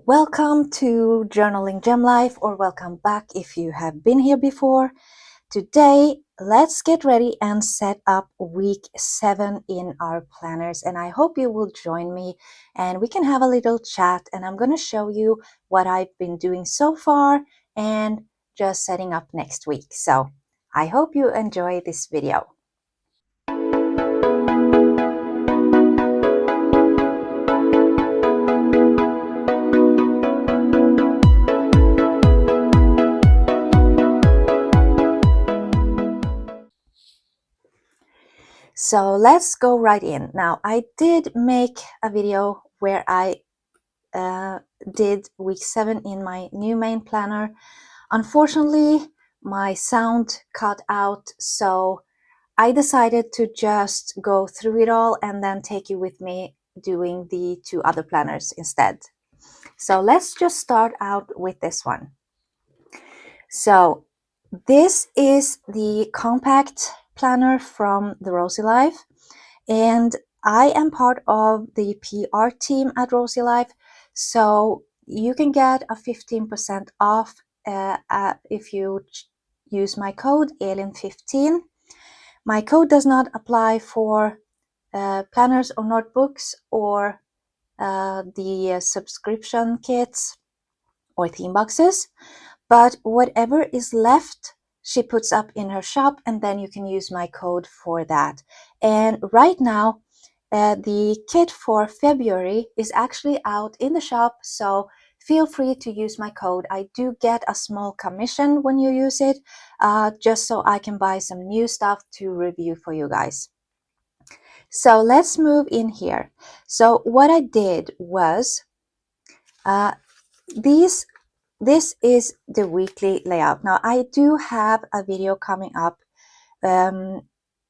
Welcome to Journaling Gem Life, or welcome back if you have been here before. Today, let's get ready and set up week 7 in our planners, and I hope you will join me and we can have a little chat, and I'm going to show you what I've been doing so far and just setting up next week. So I hope you enjoy this video. So let's go right in. Now, I did make a video where I did week 7 in my new main planner. Unfortunately, my sound cut out, so I decided to just go through it all and then take you with me doing the 2 other planners instead. So let's just start out with this one. So this is the compact planner from the Rosy Life, and I am part of the PR team at Rosy Life, so you can get a 15% off if you use my code ELIN15. My code does not apply for planners or notebooks or the subscription kits or theme boxes, but whatever is left she puts up in her shop, and then you can use my code for that. And right now the kit for February is actually out in the shop, so feel free to use my code. I do get a small commission when you use it, just so I can buy some new stuff to review for you guys. So let's move in here. So what I did was this is the weekly layout. Now I do have a video coming up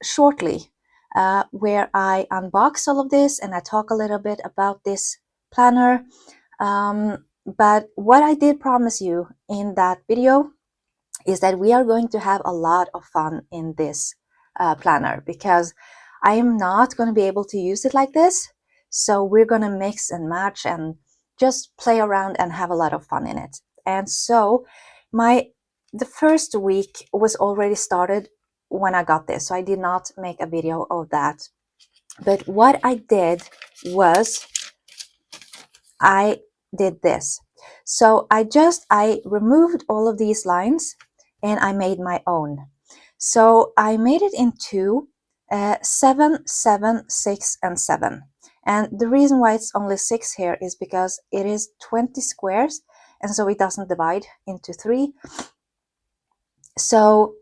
shortly where I unbox all of this and I talk a little bit about this planner. But what I did promise you in that video is that we are going to have a lot of fun in this planner, because I am not going to be able to use it like this. So we're going to mix and match and just play around and have a lot of fun in it. And so the first week was already started when I got this, so I did not make a video of that. But what I did was I did this. So I removed all of these lines and I made my own. So I made it into 7, 7, 6, and 7. And the reason why it's only 6 here is because it is 20 squares, and so it doesn't divide into 3. So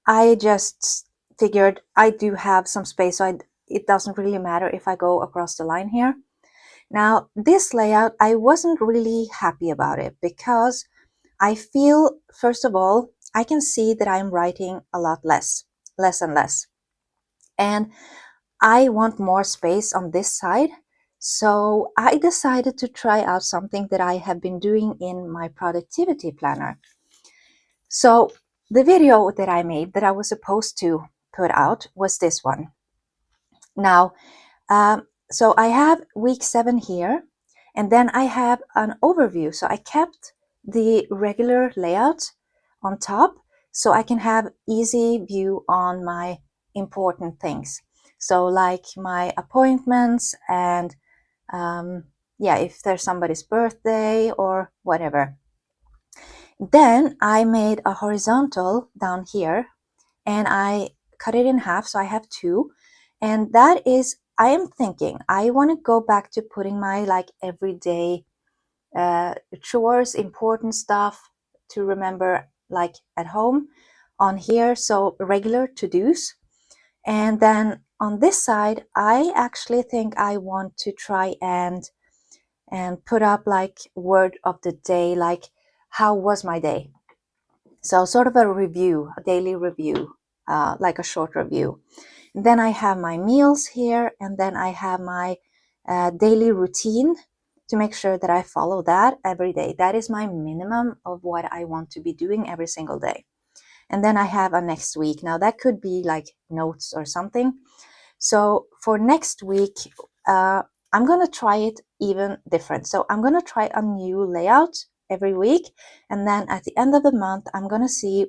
I just figured I do have some space, so it doesn't really matter if I go across the line here. Now, this layout, I wasn't really happy about it, because I feel, first of all, I can see that I'm writing a lot less and less. And I want more space on this side. So I decided to try out something that I have been doing in my productivity planner. So the video that I made that I was supposed to put out was this one. Now, so I have week 7 here, and then I have an overview. So I kept the regular layout on top so I can have easy view on my important things. So like my appointments and yeah, if there's somebody's birthday or whatever. Then I made a horizontal down here and I cut it in half, so I have 2. And that is, I am thinking I want to go back to putting my like everyday chores, important stuff to remember like at home on here, so regular to-dos. And then on this side, I actually think I want to try and put up like word of the day, like how was my day? So sort of a review, a daily review, like a short review. And then I have my meals here, and then I have my daily routine to make sure that I follow that every day. That is my minimum of what I want to be doing every single day. And then I have a next week. Now that could be like notes or something. So for next week, I'm going to try it even different. So I'm going to try a new layout every week, and then at the end of the month I'm going to see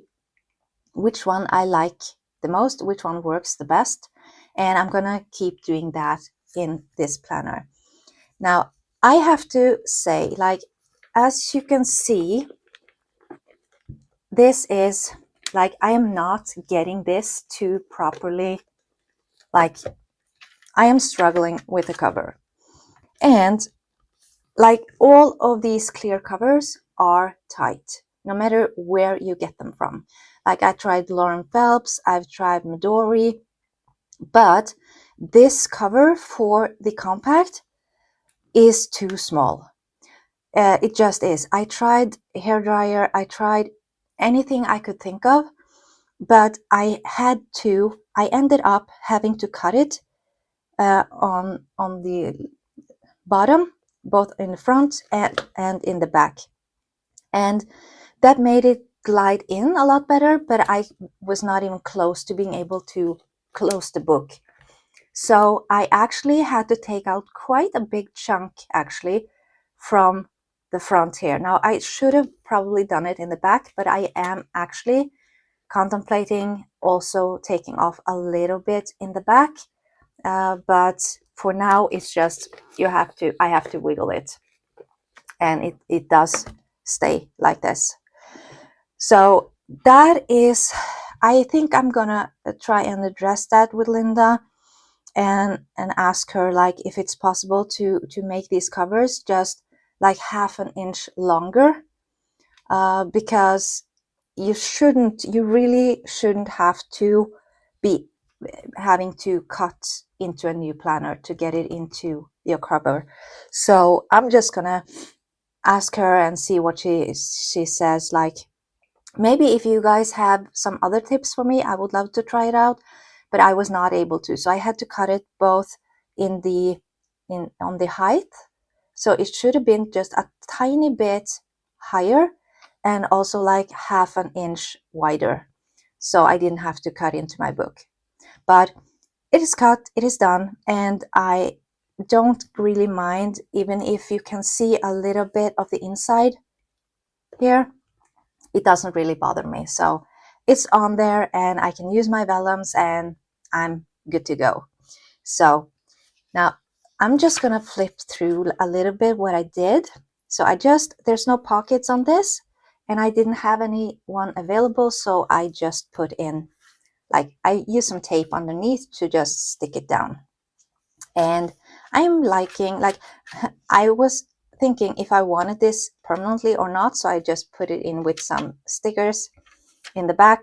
which one I like the most, which one works the best, and I'm going to keep doing that in this planner. Now I have to say, like, as you can see, this is like, I am not getting this to properly, like, I am struggling with the cover. And like, all of these clear covers are tight, no matter where you get them from. Like, I tried Lauren Phelps, I've tried Midori, but this cover for the compact is too small. It just is. I tried hairdryer, I tried anything I could think of, but I ended up having to cut it on the bottom, both in the front and in the back. And that made it glide in a lot better, but I was not even close to being able to close the book. So I actually had to take out quite a big chunk, actually, from the front here. Now, I should have probably done it in the back, but I am actually contemplating also taking off a little bit in the back. But for now, it's just, I have to wiggle it. And it does stay like this. So that is, I think I'm gonna try and address that with Linda and ask her, like, if it's possible to make these covers just like half an inch longer, because you really shouldn't have to be having to cut into a new planner to get it into your cover. So I'm just gonna ask her and see what she says. Like, maybe if you guys have some other tips for me, I would love to try it out, but I was not able to. So I had to cut it both on the height. So it should have been just a tiny bit higher, and also like half an inch wider. So I didn't have to cut into my book. But it is cut, it is done, and I don't really mind, even if you can see a little bit of the inside here. It doesn't really bother me. So it's on there, and I can use my vellums, and I'm good to go. So now I'm just gonna flip through a little bit what I did. So there's no pockets on this, and I didn't have any one available, so I just put in, like, I use some tape underneath to just stick it down. And I'm liking, like, I was thinking if I wanted this permanently or not, so I just put it in with some stickers in the back,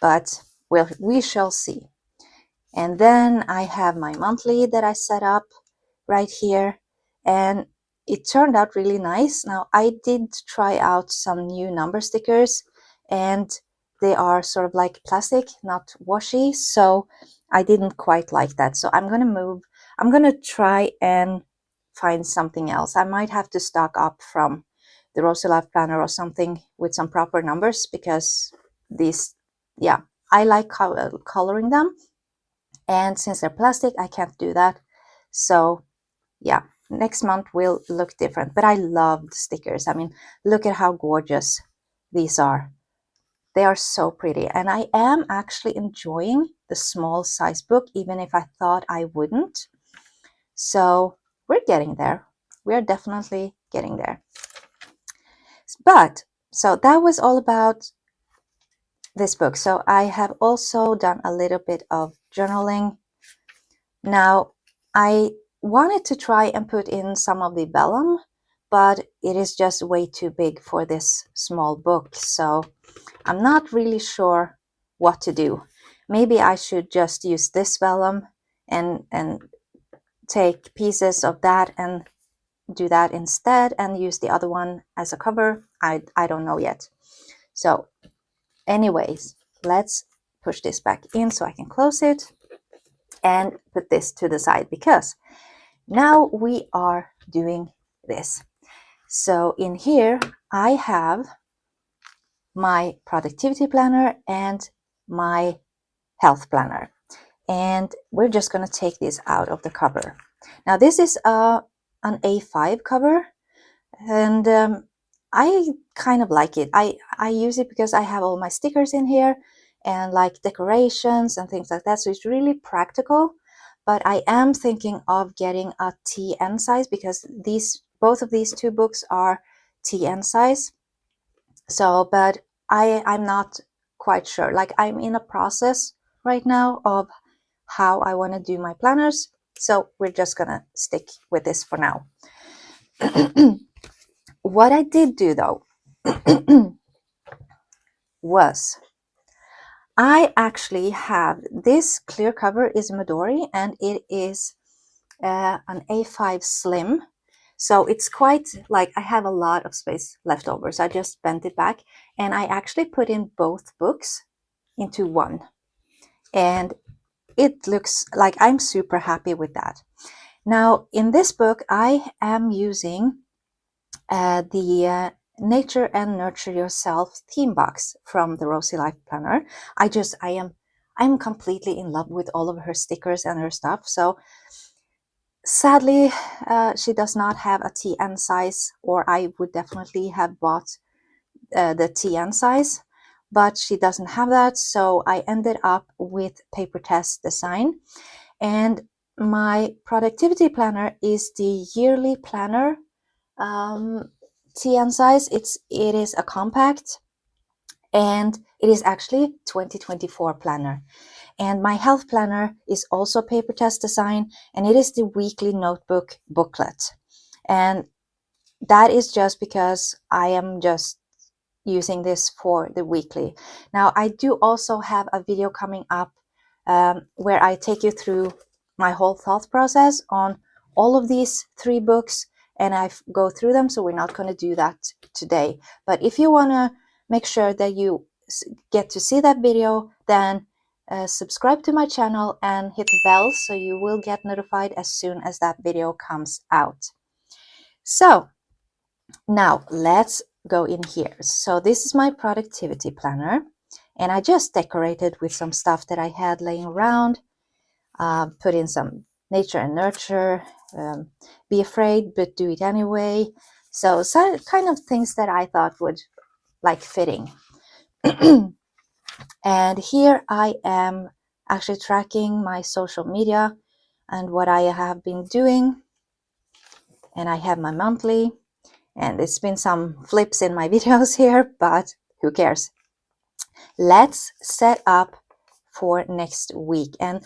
but we shall see. And then I have my monthly that I set up right here, and it turned out really nice. Now, I did try out some new number stickers, and they are sort of like plastic, not washy, so I didn't quite like that. So I'm gonna try and find something else. I might have to stock up from the Rosy Life Planner or something with some proper numbers, because these, yeah, I like coloring them, and since they're plastic, I can't do that. So yeah, next month will look different. But I love the stickers. I mean, look at how gorgeous these are. They are so pretty, and I am actually enjoying the small size book, even if I thought I wouldn't. So we're getting there. We are definitely getting there. But so that was all about this book. So I have also done a little bit of journaling. Now, I wanted to try and put in some of the vellum, but it is just way too big for this small book. So I'm not really sure what to do. Maybe I should just use this vellum and take pieces of that and do that instead, and use the other one as a cover. I don't know yet. So anyways, let's push this back in so I can close it and put this to the side, because now we are doing this. So in here I have my productivity planner and my health planner, and we're just going to take this out of the cover. Now this is a an A5 cover, and I kind of like it. I use it because I have all my stickers in here and like decorations and things like that, so it's really practical. But I am thinking of getting a TN size because both of these two books are TN size. So, but I'm not quite sure. Like, I'm in a process right now of how I want to do my planners. So we're just gonna stick with this for now. What I did do though was I actually have this clear cover is Midori, and it is an A5 slim. So it's quite like I have a lot of space left over. So I just bent it back and I actually put in both books into one. And it looks like I'm super happy with that. Now, in this book, I am using the Nature and Nurture Yourself theme box from the Rosy Life Planner. I'm completely in love with all of her stickers and her stuff. So sadly, she does not have a TN size, or I would definitely have bought the TN size, but she doesn't have that. So I ended up with Paper Test Design. And my productivity planner is the yearly planner TN size. It is a compact, and it is actually 2024 planner. And my health planner is also Paper Test Design, and it is the weekly notebook booklet. And that is just because I am just using this for the weekly. Now, I do also have a video coming up where I take you through my whole thought process on all of these 3 books, and I go through them, so we're not going to do that today. But if you want to make sure that you get to see that video, then subscribe to my channel and hit the bell so you will get notified as soon as that video comes out. So now let's go in here. So this is my productivity planner, and I just decorated with some stuff that I had laying around. Put in some nature and nurture, be afraid but do it anyway. So kind of things that I thought would like fitting. And here I am actually tracking my social media and what I have been doing. And I have my monthly, and there's been some flips in my videos here, but who cares? Let's set up for next week. And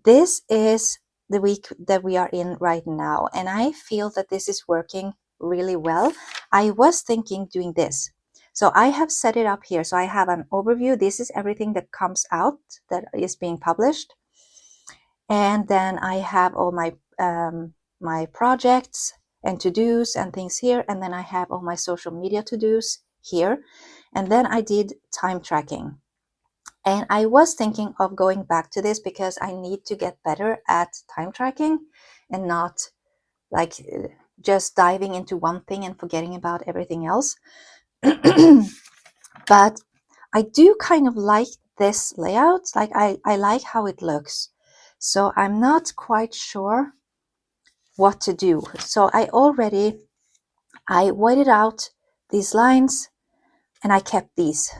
this is the week that we are in right now. And I feel that this is working really well. I was thinking doing this. So I have set it up here. So I have an overview. This is everything that comes out that is being published. And then I have all my projects and to-dos and things here. And then I have all my social media to-dos here. And then I did time tracking. And I was thinking of going back to this because I need to get better at time tracking and not like just diving into one thing and forgetting about everything else. But I do kind of like this layout. Like I like how it looks. So I'm not quite sure what to do. So I whited out these lines and I kept these.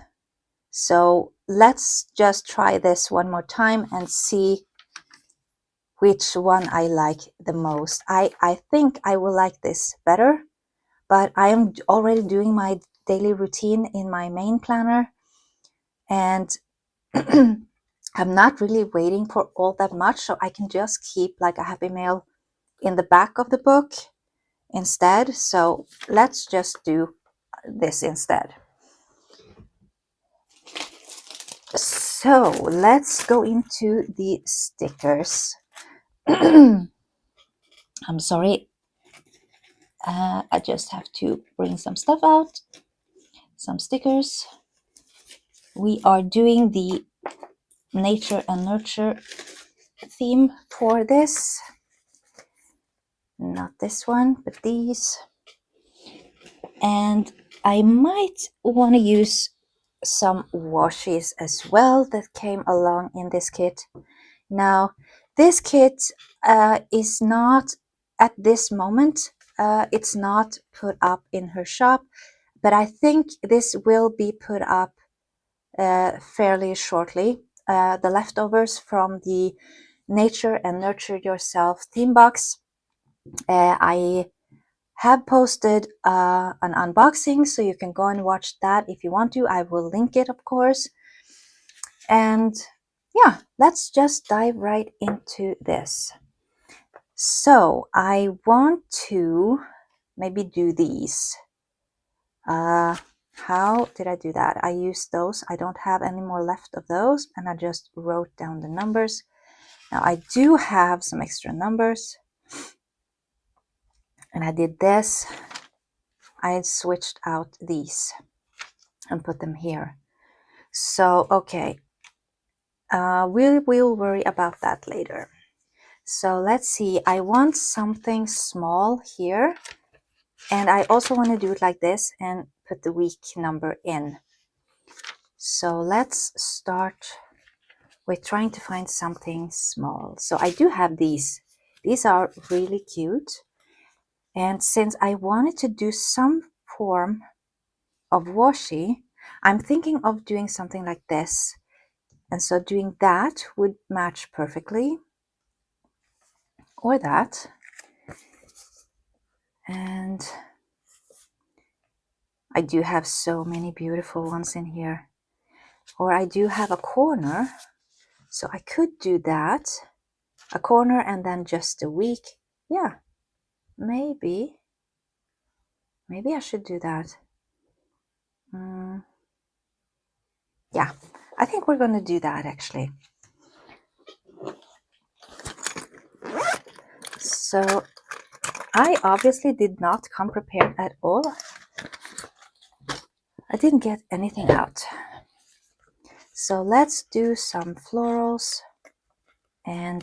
So let's just try this one more time and see which one I like the most. I think I will like this better, but I am already doing my daily routine in my main planner, and I'm not really waiting for all that much, so I can just keep like a happy mail in the back of the book instead. So let's just do this instead. So let's go into the stickers. I'm sorry. I just have to bring some stuff out. Some stickers. We are doing the nature and nurture theme for this. Not this one, but these. And I might want to use some washes as well that came along in this kit. Now, this kit is not at this moment it's not put up in her shop, but I think this will be put up fairly shortly. The leftovers from the Nature and Nurture Yourself theme box. I have posted an unboxing, so you can go and watch that if you want to. I will link it, of course. And yeah, let's just dive right into this. So I want to maybe do these. How did I do that? I used those. I don't have any more left of those, and I just wrote down the numbers. Now I do have some extra numbers, and I did this. I switched out these and put them here. So, okay, we'll worry about that later. So let's see, I want something small here, and I also want to do it like this and put the week number in. So let's start with trying to find something small. So I do have these. These are really cute. And since I wanted to do some form of washi, I'm thinking of doing something like this. And so doing that would match perfectly. Or that. And I do have so many beautiful ones in here. Or I do have a corner. So I could do that. A corner and then just a week. Yeah, maybe. Maybe I should do that. Yeah, I think we're going to do that actually. So I obviously did not come prepared at all. I didn't get anything out. So let's do some florals and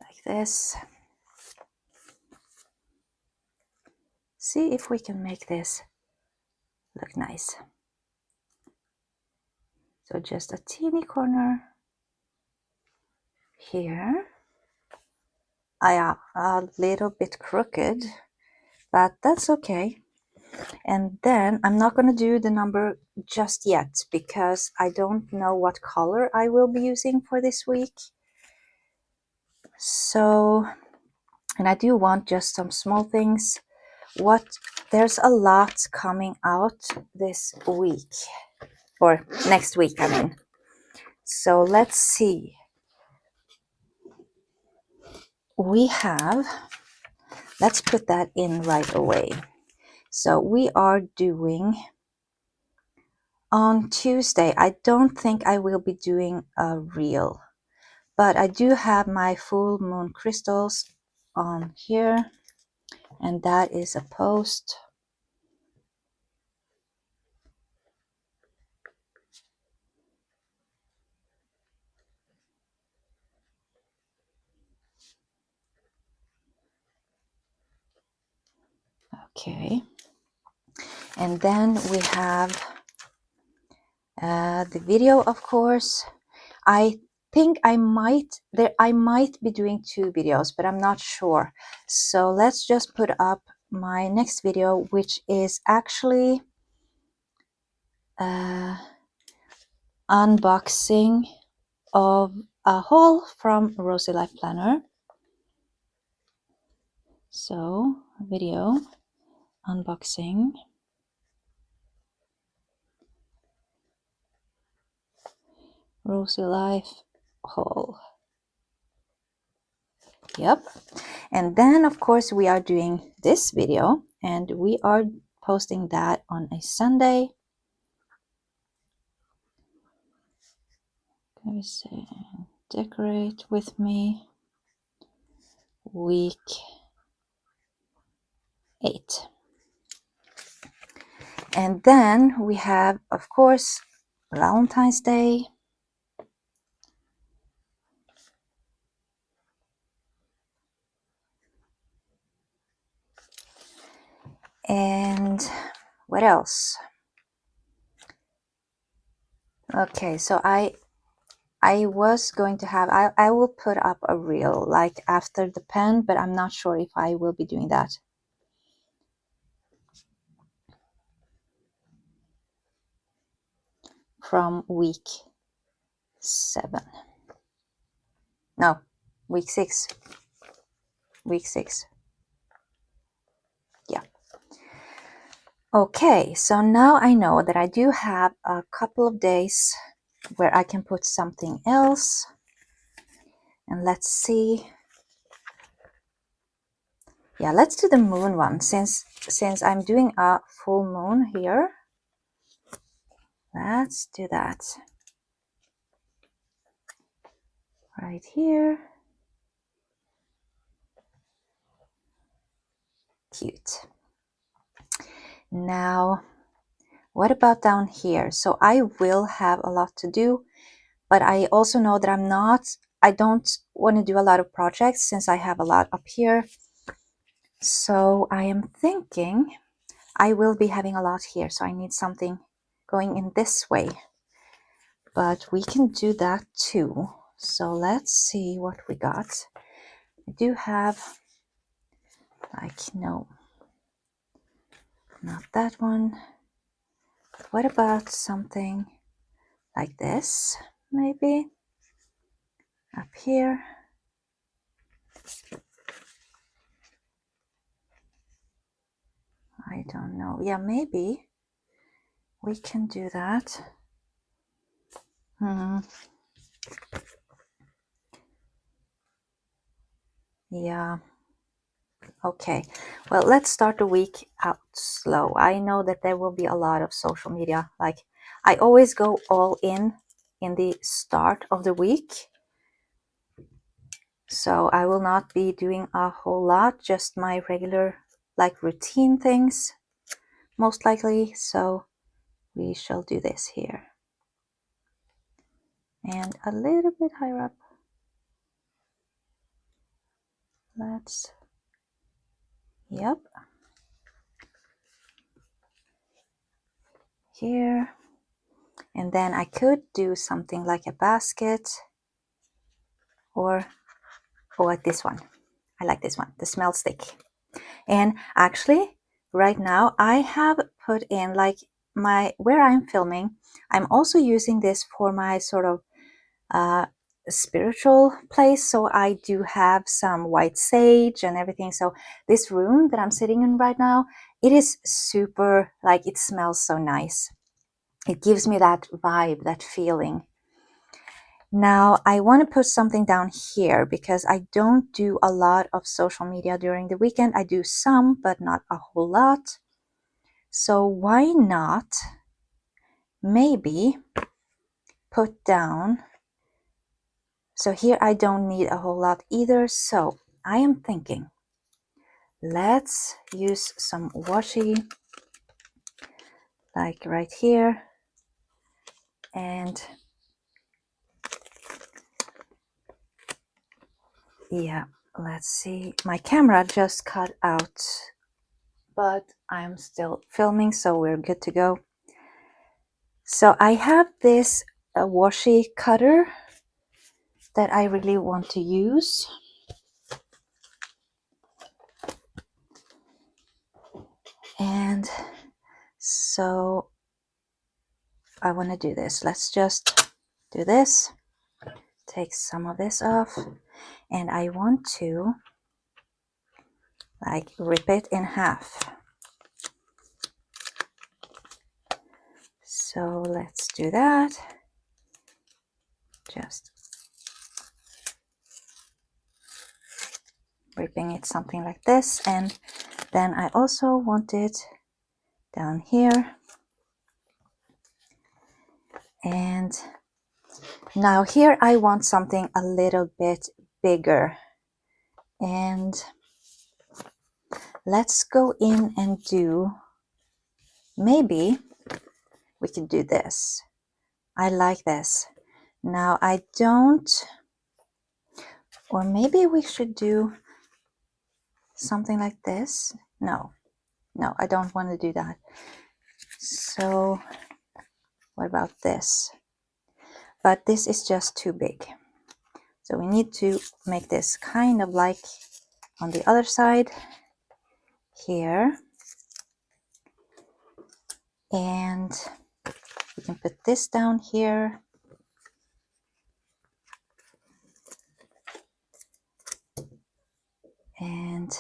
like this. See if we can make this look nice. So just a teeny corner here. A little bit crooked, but that's okay. And then I'm not going to do the number just yet because I don't know what color I will be using for this week. So, and I do want just some small things. There's a lot coming out this week, or next week, I mean. So let's see. Let's put that in right away. So we are doing on Tuesday. I don't think I will be doing a reel, but I do have my full moon crystals on here, and that is a post. Okay, and then we have the video, of course. I think I might be doing 2 videos, but I'm not sure. So let's just put up my next video, which is actually unboxing of a haul from Rosy Life Planner. So video unboxing. Rosy Life haul. Yep. And then of course we are doing this video, and we are posting that on a Sunday. Let me see. Decorate with me. Week 8. And then we have, of course, Valentine's Day. And what else? Okay, so I I was going to have, I will put up a reel like after the pen, but I'm not sure if I will be doing that. From week 7. No, week 6. Week 6. Yeah. Okay, so now I know that I do have a couple of days where I can put something else. And let's see. Yeah, let's do the moon one since I'm doing a full moon here. Let's do that. Right here. Cute. Now, what about down here? So I will have a lot to do, but I also know that I don't want to do a lot of projects since I have a lot up here. So I am thinking I will be having a lot here. So I need something going in this way, but we can do that too. So let's see what we got. I do have no, not that one. What about something like this? Maybe up here. I don't know. Yeah, maybe we can do that. Yeah. Okay. Well, let's start the week out slow. I know that there will be a lot of social media. Like, I always go all in the start of the week. So I will not be doing a whole lot, just my regular like routine things, most likely. So we shall do this here. And a little bit higher up. Yep. Here. And then I could do something like a basket or like this one. I like this one, the smell stick. And actually, right now I have put in like where I'm filming, I'm also using this for my sort of spiritual place. So I do have some white sage and everything. So this room that I'm sitting in right now, it is super, like, it smells so nice. It gives me that vibe, that feeling. Now I want to put something down here because I don't do a lot of social media during the weekend. I do some, but not a whole lot. So why not maybe put down, so here I don't need a whole lot either. So I am thinking, let's use some washi like right here. And yeah, let's see. My camera just cut out, but I'm still filming, so we're good to go. So I have this washi cutter that I really want to use. And so I want to do this. Let's just do this. Take some of this off. And I want to like rip it in half. So let's do that. Just ripping it something like this. And then I also want it down here. And now here I want something a little bit bigger. And let's go in and do, maybe we could do this. I like this. Now I don't, or maybe we should do something like this. No, I don't want to do that. So what about this? but this is just too big. So we need to make this kind of like on the other side here. And we can put this down here. And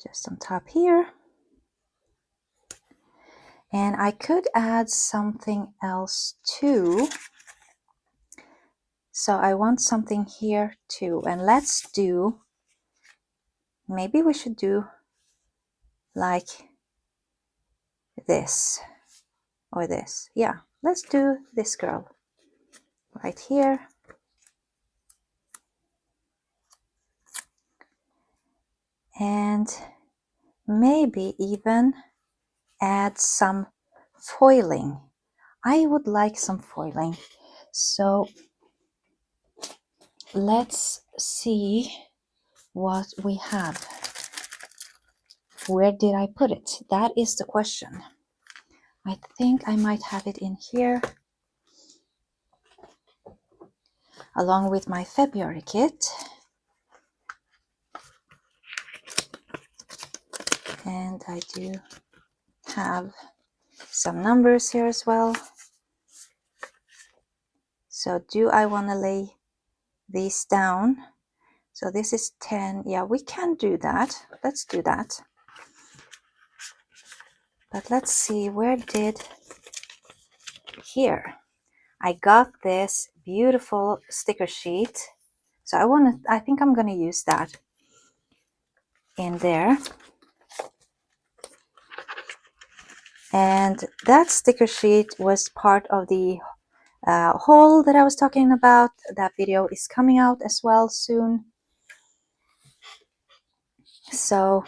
just on top here. And I could add something else too. So I want something here too. And let's do, maybe we should do like this or this. Yeah, let's do this girl right here. And maybe even add some foiling. I would like some foiling. So let's see what we have. Where did I put it? That is the question. I think I might have it in here along with my February kit. And I do have some numbers here as well. So do I want to lay these down? So this is 10. Yeah, we can do that. Let's do that. But let's see, where did, here. I got this beautiful sticker sheet. So I think I'm going to use that in there. And that sticker sheet was part of the haul that I was talking about. That video is coming out as well soon. So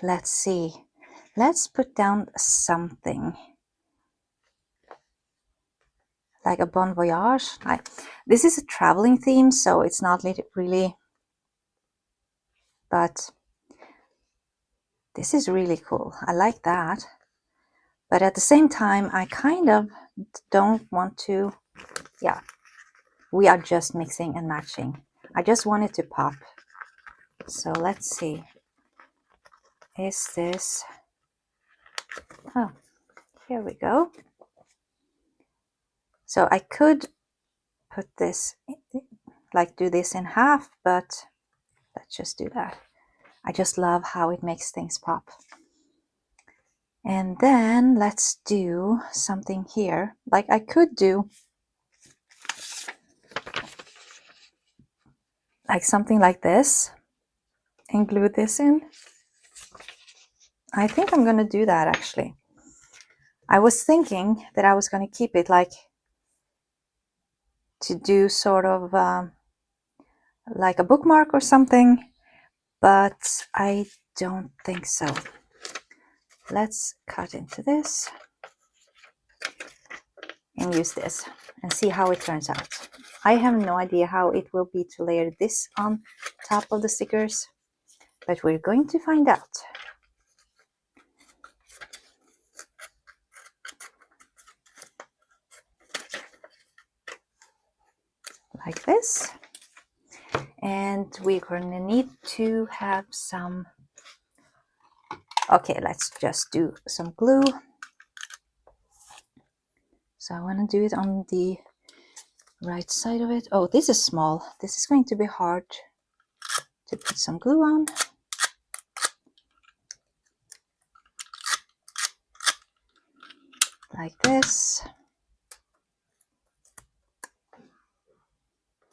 let's see. Let's put down something like a bon voyage. This is a traveling theme, so it's not really, but this is really cool. I like that. But at the same time, I kind of don't want to, yeah, we are just mixing and matching. I just want it to pop. So let's see. Is this, oh, here we go. So I could put this, like do this in half, but let's just do that. I just love how it makes things pop. And then let's do something here. Like I could do like something like this and glue this in. I think I'm going to do that actually. I was thinking that I was going to keep it like to do sort of like a bookmark or something, but I don't think so. Let's cut into this and use this and see how it turns out. I have no idea how it will be to layer this on top of the stickers, but we're going to find out. Like this. And we're going to need to have some, okay, let's just do some glue. So I want to do it on the right side of it. Oh, this is small. This is going to be hard to put some glue on. Like this.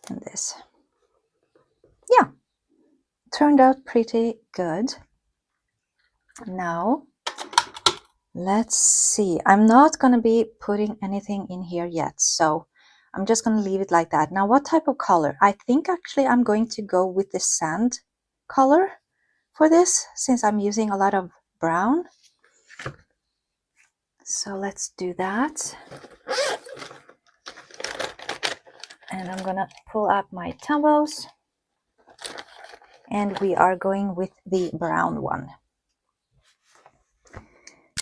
And this. Yeah, turned out pretty good. Now, let's see. I'm not going to be putting anything in here yet, so I'm just going to leave it like that. Now, what type of color? I think actually I'm going to go with the sand color for this, since I'm using a lot of brown. So let's do that. And I'm going to pull up my tumbos. And we are going with the brown one.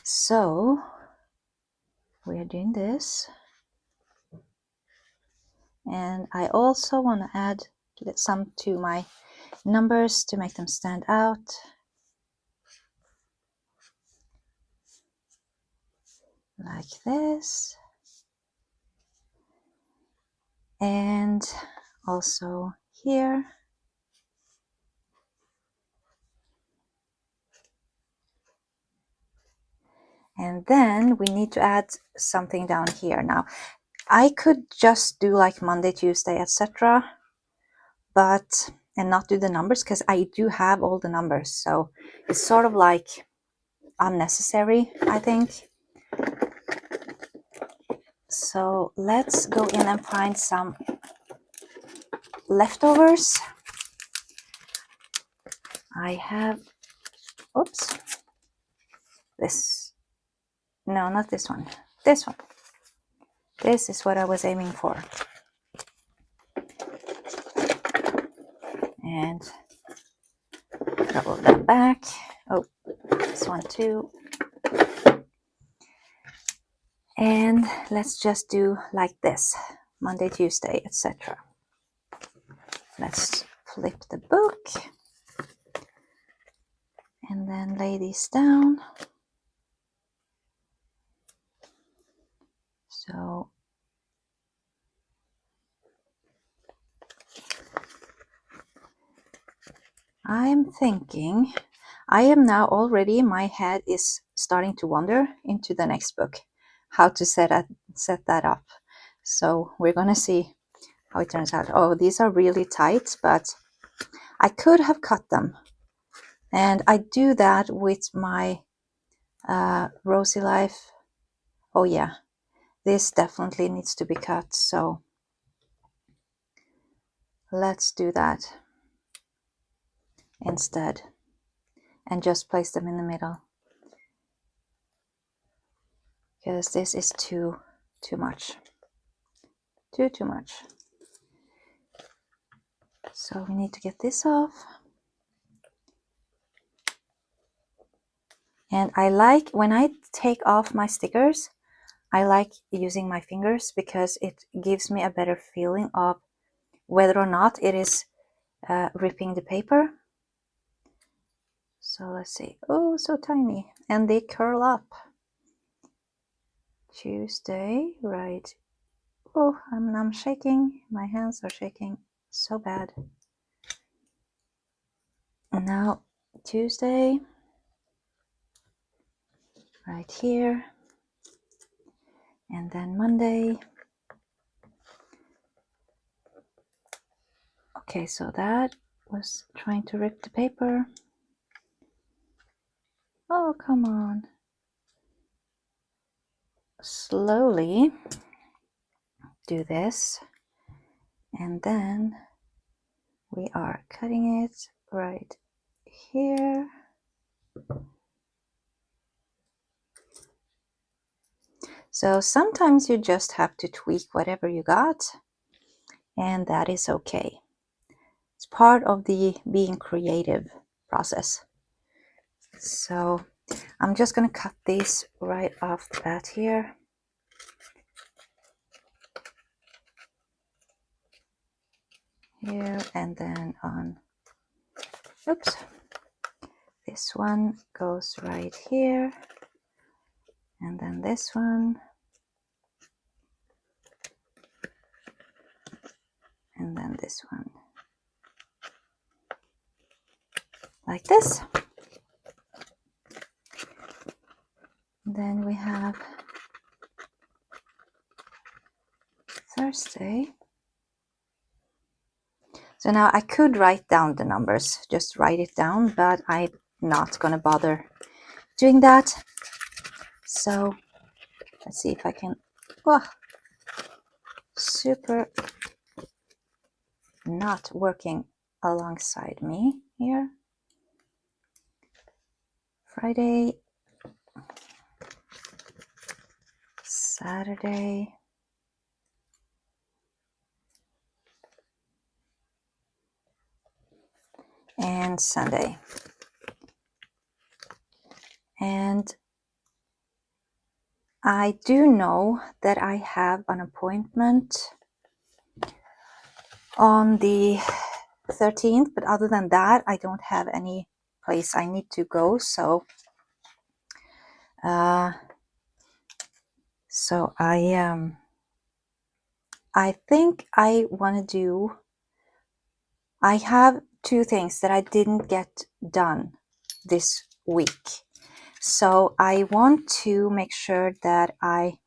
So we are doing this. And I also want to add some to my numbers to make them stand out. Like this. And also here. And then we need to add something down here. Now, I could just do like Monday, Tuesday, etc. and not do the numbers because I do have all the numbers. So it's sort of like unnecessary, I think. So let's go in and find some leftovers. I have, oops, this, no, not this one, this one. This is what I was aiming for. And double that back. Oh, this one too. And let's just do like this, Monday, Tuesday, etc. Let's flip the book and then lay these down. So I'm thinking, I am now already, my head is starting to wander into the next book, how to set that up. So we're gonna see how it turns out. Oh, these are really tight, but I could have cut them. And I do that with my Rosy Life. Oh yeah, this definitely needs to be cut. So let's do that instead and just place them in the middle, because this is too much. Too much. So we need to get this off. And I like, when I take off my stickers, I like using my fingers because it gives me a better feeling of whether or not it is ripping the paper. So let's see. Oh, so tiny. And they curl up. Tuesday, right. Oh, I'm shaking. My hands are shaking so bad. And now Tuesday, right here. And then Monday. Okay, so that was trying to rip the paper. Oh, come on. Slowly do this. And then we are cutting it right here. So sometimes you just have to tweak whatever you got, and that is okay. It's part of the being creative process. So I'm just going to cut these right off the bat here. Here and then on, oops, this one goes right here, and then this one, and then this one, like this. Then we have Thursday. So now I could write down the numbers, just write it down, but I'm not going to bother doing that. So let's see if I can, oh, super not working alongside me here. Friday, Saturday, and Sunday. And I do know that I have an appointment on the 13th, but other than that, I don't have any place I need to go. So I think I want to do, I have two things that I didn't get done this week. So I want to make sure that I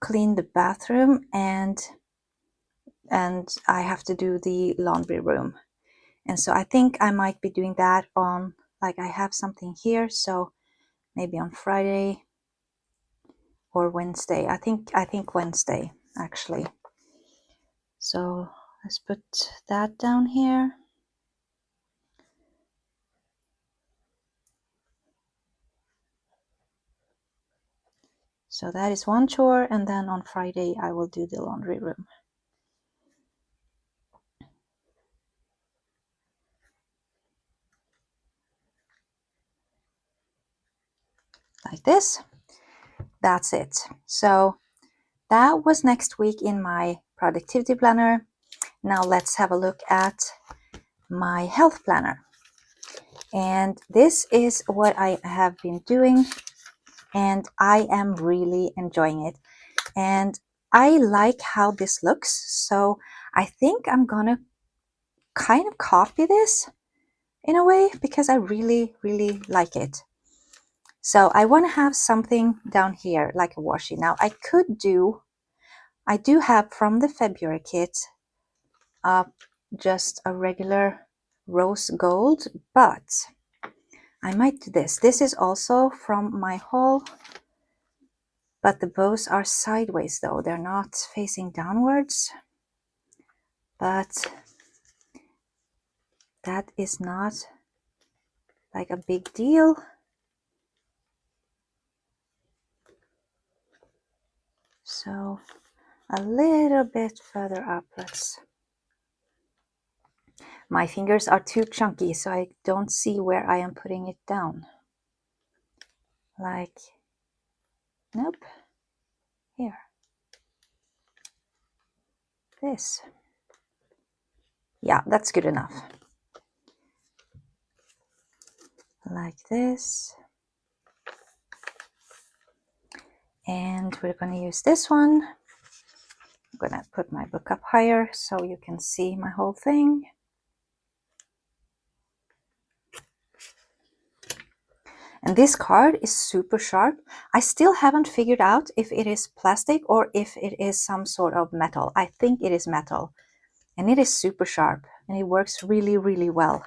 clean the bathroom, and I have to do the laundry room. And so I think I might be doing that on, like, I have something here, so maybe on Friday or Wednesday. I think Wednesday, actually. So let's put that down here. So that is one chore, and then on Friday I will do the laundry room. Like this. That's it. So that was next week in my productivity planner. Now let's have a look at my health planner. And this is what I have been doing, and I am really enjoying it. And I like how this looks, so I think I'm gonna kind of copy this in a way, because I really, really like it. So I want to have something down here like a washi. Now I do have from the February kit just a regular rose gold, but I might do this. This is also from my haul, but the bows are sideways though. They're not facing downwards, but that is not like a big deal. So a little bit further up, my fingers are too chunky, so I don't see where I am putting it down. Like, nope, here, this. Yeah, that's good enough. Like this. And we're going to use this one. I'm going to put my book up higher so you can see my whole thing. And this card is super sharp. I still haven't figured out if it is plastic or if it is some sort of metal. I think it is metal. And it is super sharp, and it works really, really well.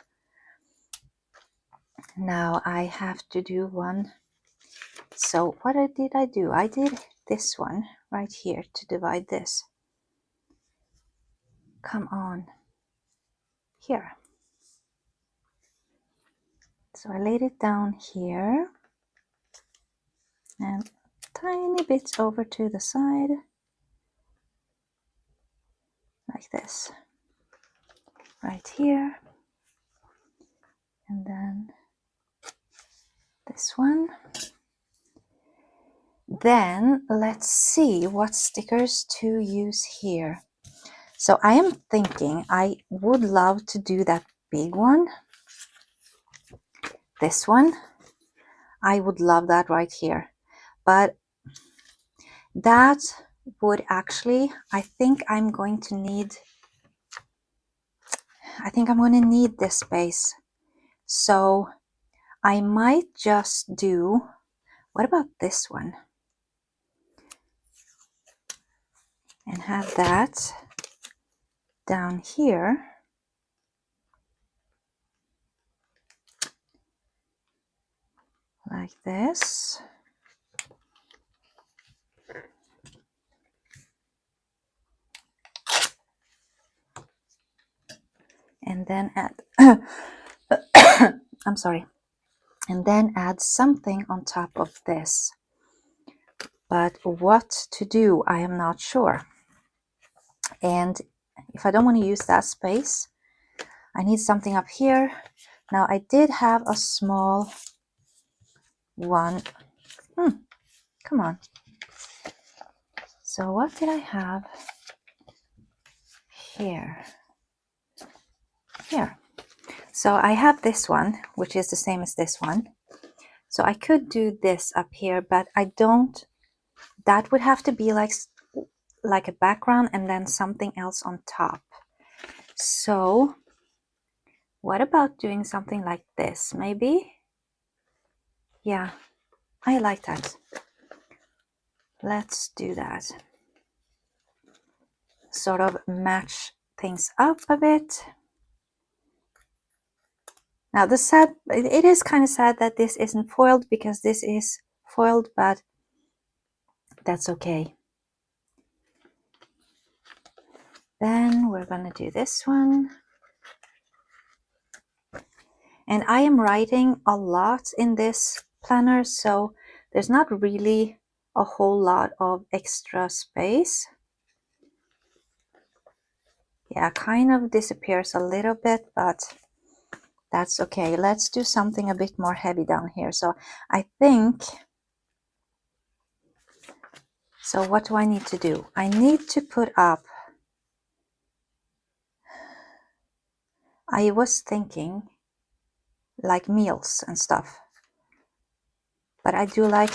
Now I have to do one. So what did I do? I did this one right here to divide this. Come on. Here. So I laid it down here. And tiny bits over to the side. Like this. Right here. And then this one. Then let's see what stickers to use here. So I am thinking I would love to do that big one. This one. I would love that right here. But that would actually, I think I'm going to need this space. So I might just do, what about this one? And have that down here. Like this. And then add, I'm sorry. And then add something on top of this. But what to do, I am not sure. And if I don't want to use that space, I need something up here. Now I did have a small one. Come on. So what did I have? here. Here. So I have this one, which is the same as this one. So I could do this up here, but I don't. That would have to be like a background and then something else on top. So what about doing something like this, maybe? Yeah, I like that. Let's do that. Sort of match things up a bit. Now it is kind of sad that this isn't foiled, because this is foiled, but that's okay. Then we're gonna do this one. And I am writing a lot in this planner, so there's not really a whole lot of extra space. Yeah, kind of disappears a little bit, but that's okay. Let's do something a bit more heavy down here. So I think, so what do I need to do? I need to put up, I was thinking like meals and stuff, but I do like,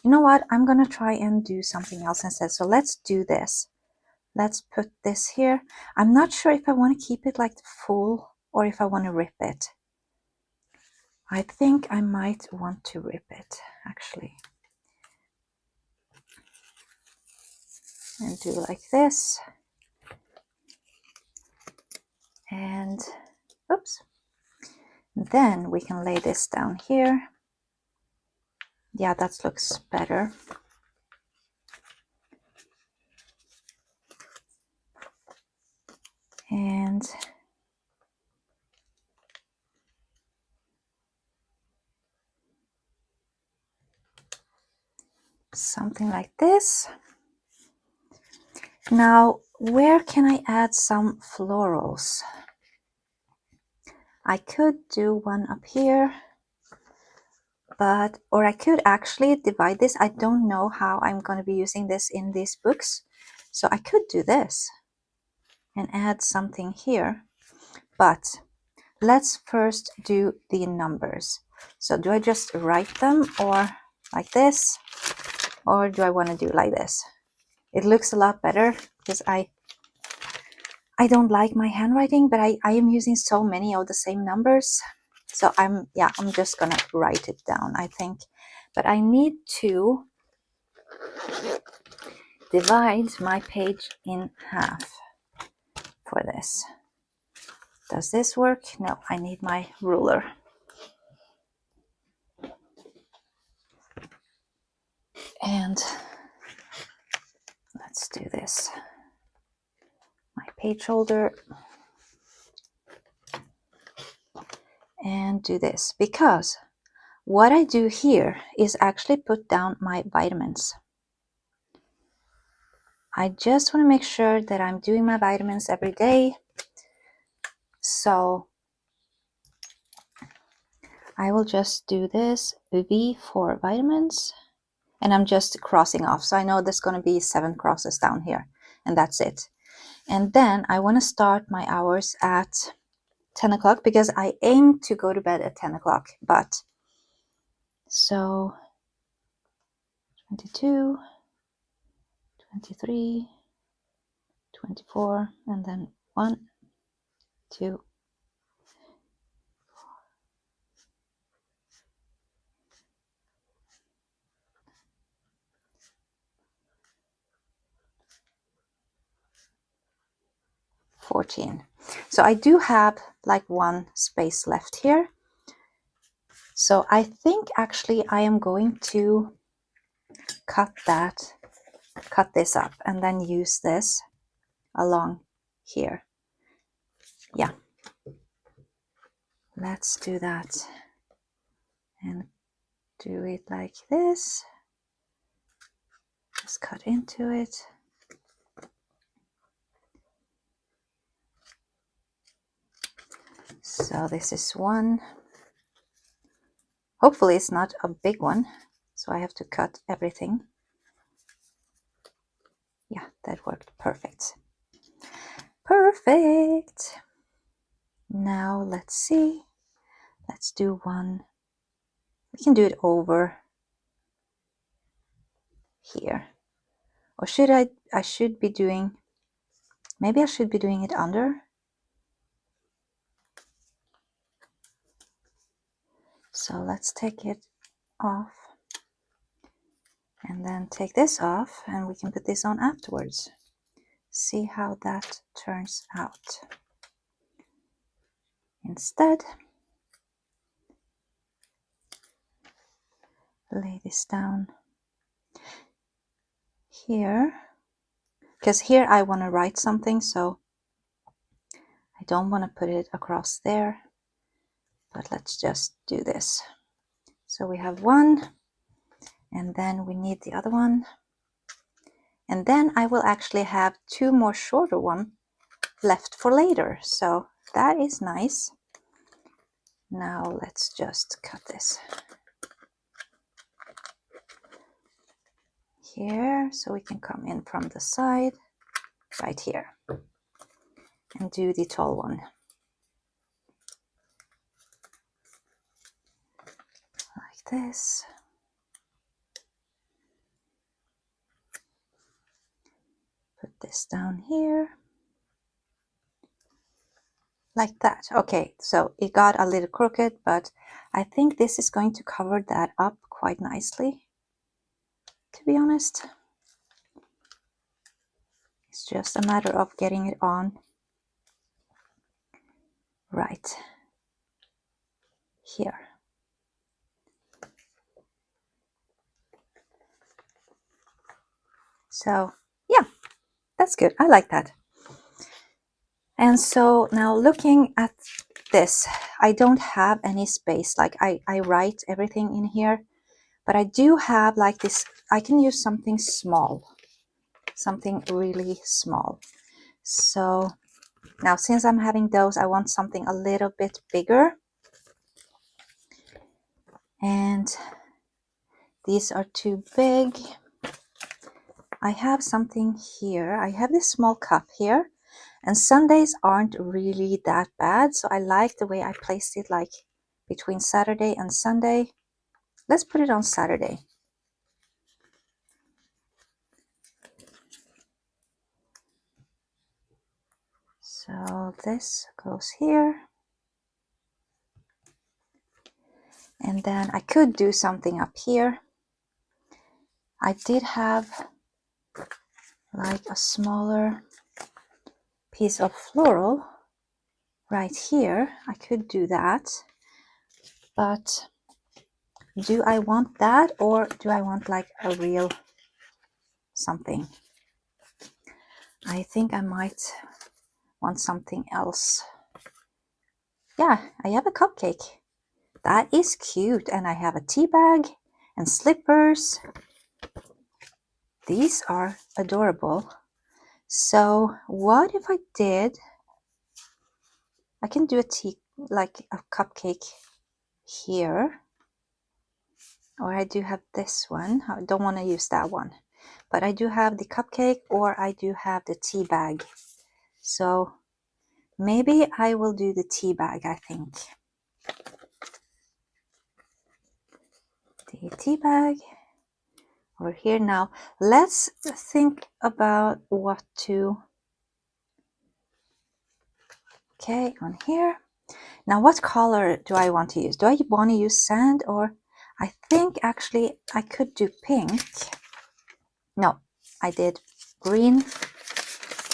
you know what? I'm gonna try and do something else instead. So let's do this. Let's put this here. I'm not sure if I want to keep it like full or if I want to rip it. I think I might want to rip it, actually. And do like this. And, oops. Then we can lay this down here. Yeah, that looks better. And something like this. Now, where can I add some florals? I could do one up here, but, or I could actually divide this. I don't know how I'm going to be using this in these books. So I could do this and add something here, but let's first do the numbers. So do I just write them or like this, or do I want to do like this? It looks a lot better because I don't like my handwriting, but I am using so many of the same numbers. So I'm just gonna write it down, I think. But I need to divide my page in half for this. Does this work? No, I need my ruler. And let's do this. My page holder. And do this, because what I do here is actually put down my vitamins. I just want to make sure that I'm doing my vitamins every day. So I will just do this V for vitamins, and I'm just crossing off. So I know there's going to be 7 crosses down here, and that's it. And then I want to start my hours at 10 o'clock because I aim to go to bed at 10 o'clock. But so 22, 23, 24, and then 1, 2, 14. So I do have like 1 space left here. So I think actually I am going to cut this up and then use this along here. Yeah, let's do that and do it like this. Just cut into it. So this is 1. Hopefully it's not a big one, so I have to cut everything. Yeah, that worked perfect. Perfect. Now let's see. Let's do one. We can do it over here. Or should I should be doing, maybe I should be doing it under. So let's take it off and then take this off, and we can put this on afterwards. See how that turns out. Instead, lay this down here, because here I want to write something, so I don't want to put it across there, but let's just do this. So we have one, and then we need the other one, and then I will actually have two more shorter ones left for later, so that is nice. Now let's just cut this here, so we can come in from the side right here and do the tall one like this. Put this down here like that. Okay, so it got a little crooked, but I think this is going to cover that up quite nicely, to be honest. It's just a matter of getting it on right here. So yeah, that's good. I like that. And so now looking at this, I don't have any space. Like I write everything in here, but I do have like this. I can use something small, something really small. So now since I'm having those, I want something a little bit bigger. And these are too big. I have something here. I have this small cup here, and Sundays aren't really that bad. So I like the way I placed it, like between Saturday and Sunday. Let's put it on Saturday. So this goes here. And then I could do something up here. I did have like a smaller piece of floral right here. I could do that, but do I want that, or do I want like a real something? I think I might want something else. Yeah, I have a cupcake. That is cute, and I have a tea bag and slippers. These are adorable. So what if I did, I can do a tea, like a cupcake here, or I do have this one. I don't want to use that one, but I do have the cupcake, or I do have the tea bag. So maybe I will do the tea bag, I think. The tea bag over here. Now let's think about what to, okay, on here. Now what color do I want to use? Do I want to use sand, or I think actually I could do pink. No, I did green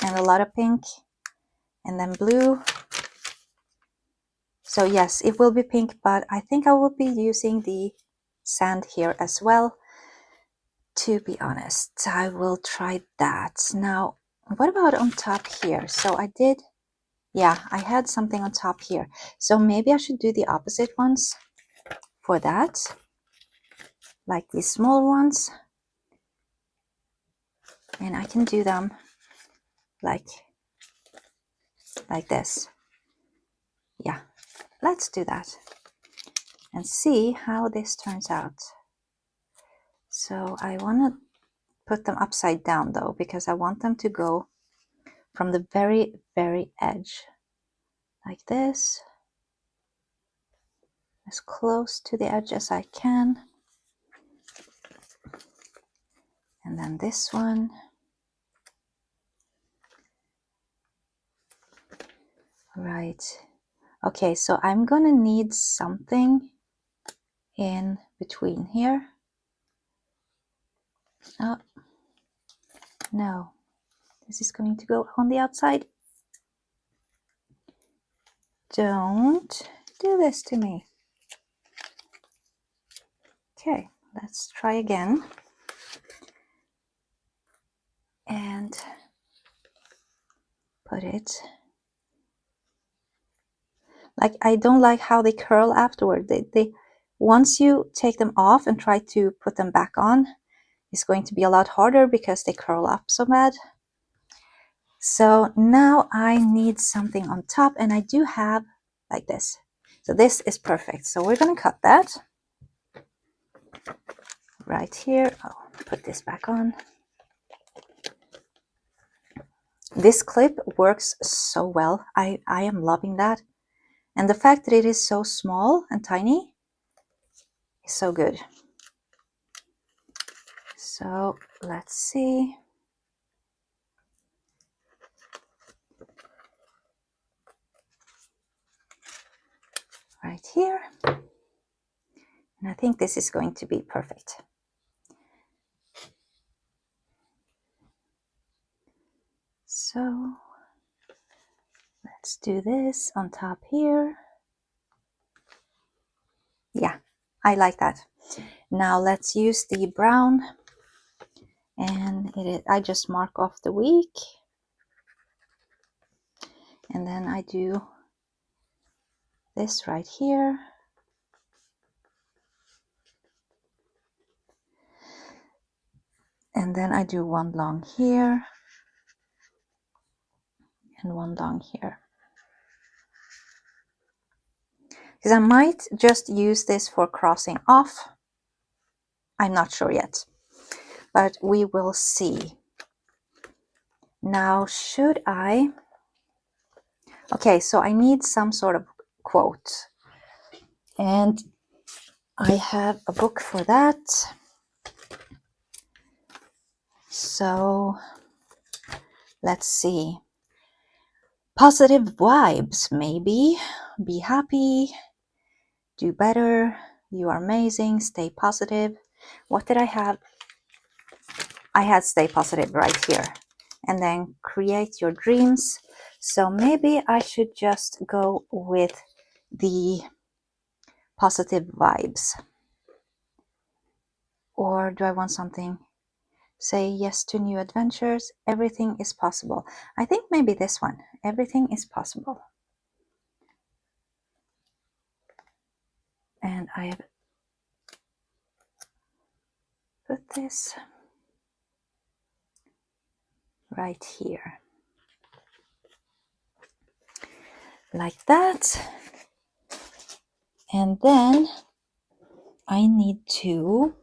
and a lot of pink, and then blue. So yes, it will be pink, but I think I will be using the sand here as well. To be honest, I will try that. Now, what about on top here? So I did, yeah, I had something on top here. So maybe I should do the opposite ones for that, like these small ones. And I can do them like this. Yeah, let's do that and see how this turns out. So I want to put them upside down though, because I want them to go from the very, very edge, like this, as close to the edge as I can. And then this one. Right. Okay, so I'm gonna need something in between here. Oh, no. This is going to go on the outside. Don't do this to me. Okay, let's try again. And put it. Like, I don't like how they curl afterward. They once you take them off and try to put them back on, it's going to be a lot harder because they curl up so bad. So now I need something on top, and I do have like this. So this is perfect. So we're going to cut that right here. I'll put this back on. This clip works so well. I am loving that. And the fact that it is so small and tiny is so good. So let's see. Right here. And I think this is going to be perfect. So let's do this on top here. Yeah, I like that. Now let's use the brown, and I just mark off the week, and then I do this right here. And then I do one long here and one long here. Because I might just use this for crossing off. I'm not sure yet, but we will see. Now, should I? Okay, so I need some sort of quote. And I have a book for that. So let's see. Positive vibes, maybe. Be happy. Do better. You are amazing. Stay positive. What did I have? I had stay positive right here. And then create your dreams. So maybe I should just go with the positive vibes. Or do I want something? Say yes to new adventures. Everything is possible. I think maybe this one. Everything is possible. And I have put this right here. Like that. And then I need to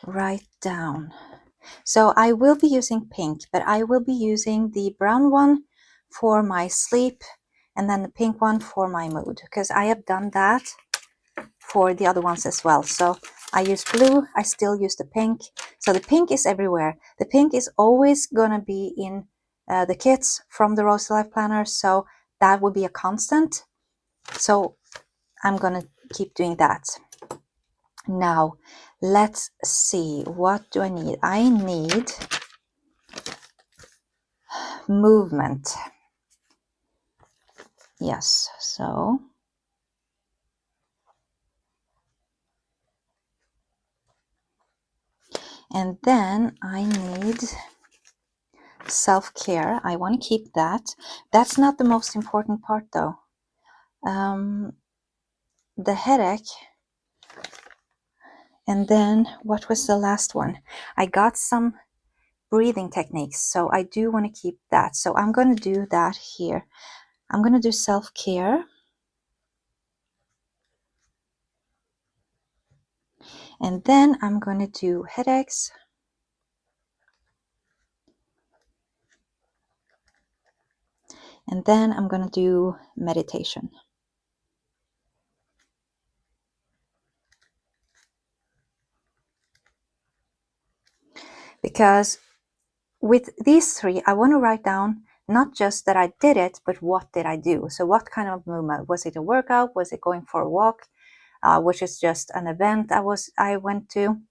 write down. So I will be using pink, but I will be using the brown one for my sleep and then the pink one for my mood, because I have done that for the other ones as well. So I use blue, I still use the pink. So the pink is everywhere. The pink is always going to be in the kits from the Rosy Life Planner, so that will be a constant. So I'm going to keep doing that. Now, let's see. What do I need? I need movement. Yes, so and then I need self-care. I want to keep that. That's not the most important part though. The headache. And then what was the last one? I got some breathing techniques, so I do want to keep that. So I'm going to do that here. I'm going to do self-care. And then I'm going to do headaches. And then I'm going to do meditation. Because with these three, I want to write down not just that I did it, but what did I do? So what kind of movement? Was it a workout? Was it going for a walk? Which is just an event I went to.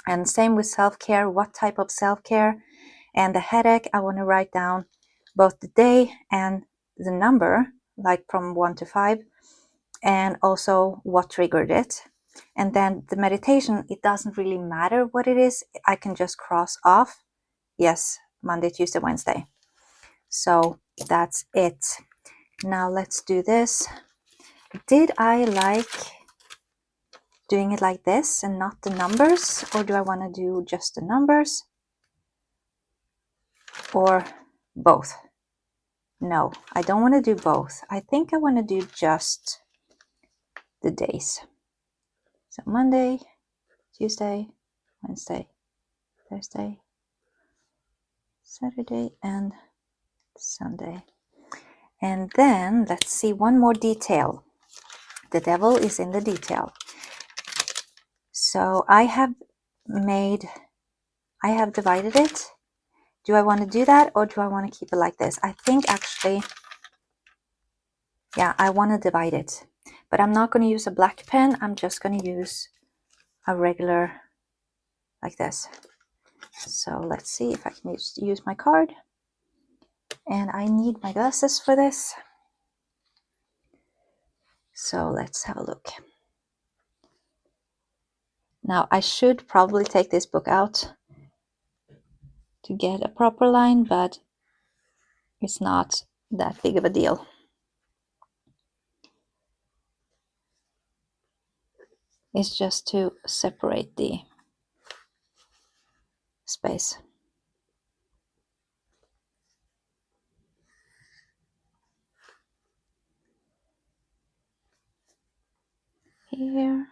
And same with self-care. What type of self-care? And the headache, I want to write down both the day and the number, like from 1 to 5, and also what triggered it. And then the meditation, it doesn't really matter what it is. I can just cross off, yes, Monday, Tuesday, Wednesday. So that's it. Now let's do this. Did I like doing it like this and not the numbers? Or do I want to do just the numbers? Or both? No, I don't want to do both. I think I want to do just the days. So Monday, Tuesday, Wednesday, Thursday, Saturday, and Sunday. And then let's see one more detail. The devil is in the detail. So I have divided it. Do I want to do that, or do I want to keep it like this? I think actually, yeah, I want to divide it. But I'm not going to use a black pen. I'm just going to use a regular, like this. So let's see if I can use my card. And I need my glasses for this. So let's have a look. Now I should probably take this book out to get a proper line, but it's not that big of a deal. It's just to separate the space. Here.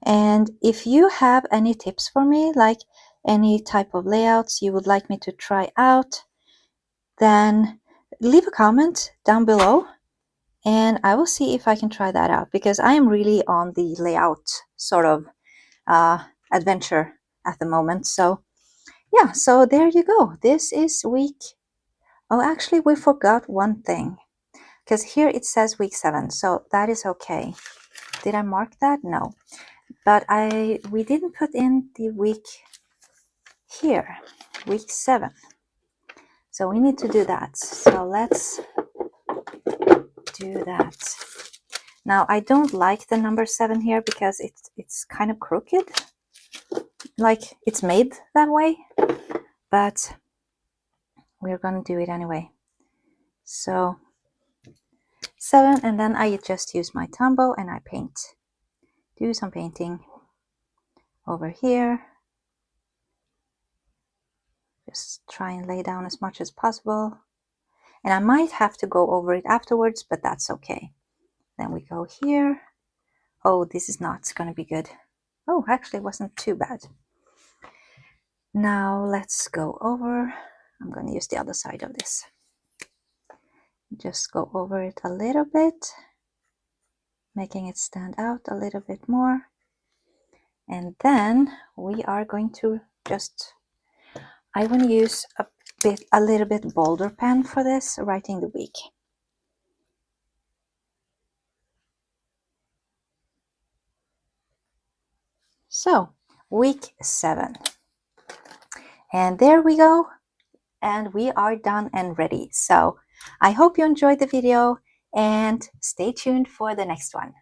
And if you have any tips for me, like any type of layouts you would like me to try out, then leave a comment down below and I will see if I can try that out, because I am really on the layout sort of adventure at the moment. So yeah, so there you go. This is week, oh, actually we forgot one thing, because here it says week 7, so that is okay. Did I mark that? No, but we didn't put in the week here, week 7. So we need to do that. So let's do that. Now I don't like the number 7 here because it's kind of crooked. Like it's made that way, but we're gonna do it anyway. So 7, and then I just use my Tombow and I paint. Do some painting over here. Just try and lay down as much as possible. And I might have to go over it afterwards, but that's okay. Then we go here. Oh, this is not going to be good. Oh, actually it wasn't too bad. Now let's go over. I'm going to use the other side of this. Just go over it a little bit, making it stand out a little bit more. And then we are going to I want to use a little bit bolder pen for this, writing the week. So, week 7. And there we go. And we are done and ready. So, I hope you enjoyed the video and stay tuned for the next one.